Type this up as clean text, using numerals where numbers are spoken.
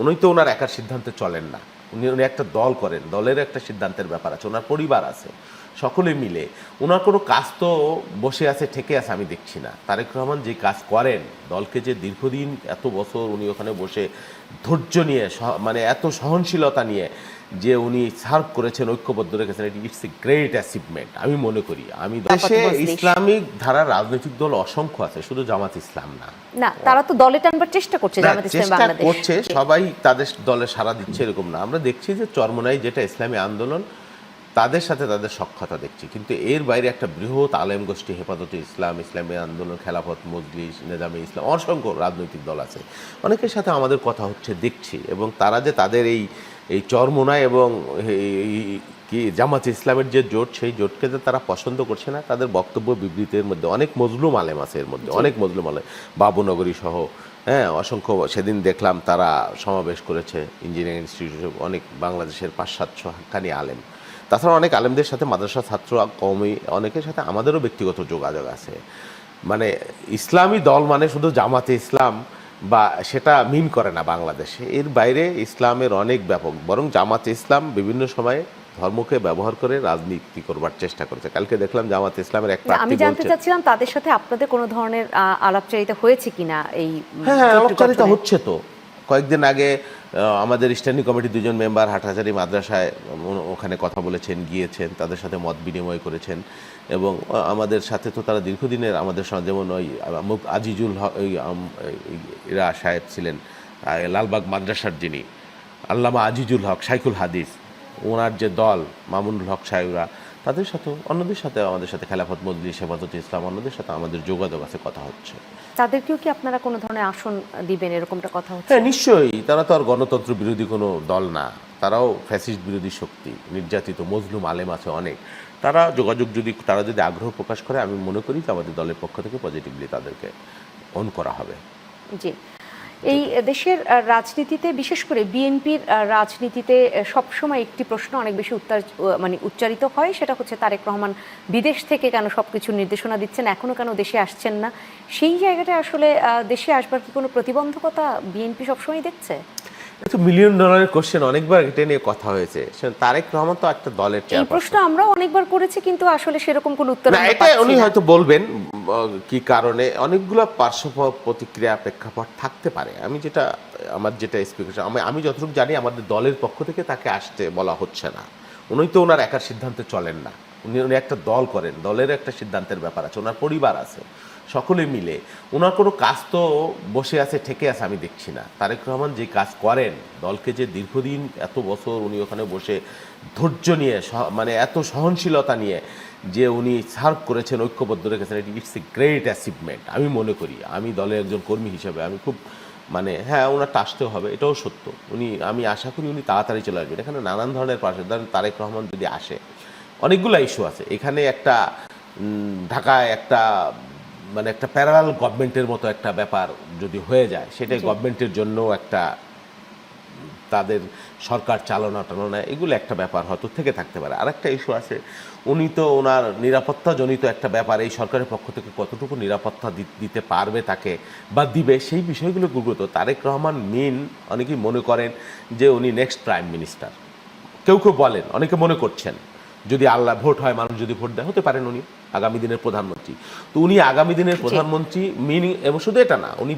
উনি তো ওনার একার সিদ্ধান্তে চলেন না, উনি একটা দল করেন, দলের একটা সিদ্ধান্তের ব্যাপার আছে, ওনার পরিবার আছে, সকলে মিলে ওনার কোনো কাজ তো বসে আছে ঠেকে আছে আমি দেখছি না। তারেক রহমান যে কাজ করেন, দলকে যে দীর্ঘদিন এত বছর উনি ওখানে বসে ধৈর্য নিয়ে মানে এত সহনশীলতা নিয়ে যে উনি সার্ভ করেছেন, ঐক্যবদ্ধ রেখেছেন, ইটস এ গ্রেট অ্যাচিভমেন্ট আমি মনে করি। আমি দেশে ইসলামিক ধারার রাজনৈতিক দল অসংখ্য আছে, শুধু জামাত ইসলাম না। না, তারা তো দলে টানবার চেষ্টা করছে, জামাত ইসলাম বাংলাদেশ করছে, সবাই তাদের দলে সাড়া দিচ্ছে এরকম না। আমরা দেখছি যে চরমোনাই যেটা ইসলামী আন্দোলন, তাদের সাথে তাদের সখ্যতা দেখছি, কিন্তু এর বাইরে একটা বৃহৎ আলেম গোষ্ঠী, হেফাজতে ইসলাম, ইসলামী আন্দোলন, খেলাফত মজলিস, নেজামে ইসলাম, অসংখ্য রাজনৈতিক দল আছে, অনেকের সাথে আমাদের কথা হচ্ছে দেখছি। এবং তারা যে তাদের এই চরমোনাই এবং কি জামাত ইসলামের যে জোট, সেই জোটকে যে তারা পছন্দ করছে না, তাদের বক্তব্য বিবৃতির মধ্যে অনেক মজলুম আলেম আছে, এর মধ্যে অনেক মজলুম আলেম, বাবুনগরী সহ, হ্যাঁ, অসংখ্য। সেদিন দেখলাম তারা সমাবেশ করেছে ইঞ্জিনিয়ারিং ইনস্টিটিউটে, অনেক বাংলাদেশের 500-700 হাক্কানি আলেম। তাছাড়া অনেক আলেমদের সাথে, মাদ্রাসা ছাত্র কওমি অনেকের সাথে আমাদেরও ব্যক্তিগত যোগাযোগ আছে। মানে ইসলামী দল মানে শুধু জামাতে ইসলাম বা সেটা মিন করে না বাংলাদেশে, এর বাইরে ইসলামের অনেক ব্যাপক, বরং জামাতে ইসলাম বিভিন্ন সময়ে ধর্মকে ব্যবহার করে রাজনীতি করবার চেষ্টা করেছে। কালকে দেখলাম জামাতে ইসলামের এক প্রার্থী, আমি জানতে চাচ্ছিলাম তাদের সাথে আপনাদের কোনো ধরনের আলাপচারিতা হয়েছে কিনা এই? হ্যাঁ, আলাপচারিতা হচ্ছে তো। কয়েকদিন আগে আমাদের স্ট্যান্ডিং কমিটির 2জন মেম্বার হাটহাজারী মাদ্রাসায় ওখানে কথা বলেছেন, গিয়েছেন, তাদের সাথে মত বিনিময় করেছেন। এবং আমাদের সাথে তো তারা দীর্ঘদিনের আমাদের সঙ্গে, যেমন ওই আজিজুল হক, ওই ইরা সাহেব ছিলেন লালবাগ মাদ্রাসার, যিনি আল্লামা আজিজুল হক শাইখুল হাদিস, ওনার যে দল মামুনুল হক সাহেবরা, তাদের সাথেও, অন্যদের সাথে, আমাদের সাথে খেলাফত মজলিস, হেফাজতে ইসলাম, অন্যদের সাথে আমাদের যোগাযোগ আছে, কথা হচ্ছে। তাদেরকেও কি আপনারা কোনো ধরনের আসন দিবেন, এরকমটা কথা হচ্ছে? হ্যাঁ, নিশ্চয়ই। তারা তো আর গণতন্ত্র বিরোধী কোনো দল না, তারাও ফ্যাসিস্ট বিরোধী শক্তি, নির্যাতিত মজলুম আলেম আছে অনেক। তারা যোগাযোগ যদি, তারা যদি আগ্রহ প্রকাশ করে, আমি মনে করি যে আমাদের দলের পক্ষ থেকে পজিটিভলি তাদেরকে অন করা হবে। জি, এই দেশের রাজনীতিতে, বিশেষ করে বিএনপির রাজনীতিতে সবসময় একটি প্রশ্ন অনেক বেশি উচ্চারিত হয়, সেটা হচ্ছে তারেক রহমান বিদেশ থেকে কেন সবকিছু নির্দেশনা দিচ্ছেন, এখনো কেন দেশে আসছেন না? সেই জায়গাটা আসলে দেশে আসবার কি কোনো প্রতিবন্ধকতা বিএনপি সবসময় দেখছে? এটা মিলিয়ন ডলারের কোশ্চেন, অনেকবার এটা নিয়ে কথা হয়েছে। তারেক রহমান তো একটা দলের এই চেয়ারপারসন। প্রশ্ন আমরাও অনেকবার করেছি, কিন্তু আসলে সেরকম কোনো উত্তর না, আমরা এটা পাচ্ছি উনি না। হয়তো বলবেন কি কারণে, অনেকগুলো পার্শ্ব প্রতিক্রিয়া, প্রেক্ষাপট থাকতে পারে। আমি যেটা, আমার যেটা এক্সপেকটেশন, আমি যতটুকু জানি আমাদের দলের পক্ষ থেকে তাকে আসতে বলা হচ্ছে না। উনি তো ওনার একার সিদ্ধান্তে চলেন না, উনি একটা দল করেন, দলের একটা সিদ্ধান্তের ব্যাপার আছে, ওনার পরিবার আছে, সকলে মিলে ওনার কোনো কাজ তো বসে আছে ঠেকে আছে আমি দেখছি না। তারেক রহমান যে কাজ করেন, দলকে যে দীর্ঘদিন এত বছর উনি ওখানে বসে ধৈর্য নিয়ে, মানে এত সহনশীলতা নিয়ে যে উনি সার্ভ করেছেন, ঐক্যবদ্ধ রেখেছেন, ইটস এ গ্রেট অ্যাচিভমেন্ট আমি মনে করি। আমি দলের একজন কর্মী হিসেবে আমি খুব, মানে হ্যাঁ, ওনারটা আসতেও হবে, এটাও সত্য। আমি আশা করি উনি তাড়াতাড়ি চলে আসবেন। এখানে নানান ধরনের পাশে, ধরেন তারেক রহমান যদি আসে, অনেকগুলো ইস্যু আছে এখানে। একটা ঢাকায় একটা, মানে একটা প্যারালাল গভর্নমেন্টের মতো একটা ব্যাপার যদি হয়ে যায়, সেটাই গভর্নমেন্টের জন্য একটা, তাদের সরকার চালনা টালনা, এগুলো একটা ব্যাপার হয়তো থেকে থাকতে পারে। আর একটা ইস্যু আছে, উনি তো ওনার নিরাপত্তাজনিত একটা ব্যাপার, এই সরকারের পক্ষ থেকে কতটুকু নিরাপত্তা দিতে পারবে তাকে বা দিবে, সেই বিষয়গুলো গুরুত্ব। তারেক রহমান অনেকেই মনে করেন যে উনি নেক্সট প্রাইম মিনিস্টার, কেউ কেউ বলেন, অনেকে মনে করছেন যদি আল্লাহ ভোট হয়, মানুষ যদি ভোট দেয়, হতে পারেন উনি আগামী দিনের প্রধানমন্ত্রী। তো উনি আগামী দিনের প্রধানমন্ত্রী এবং শুধু এটা না, উনি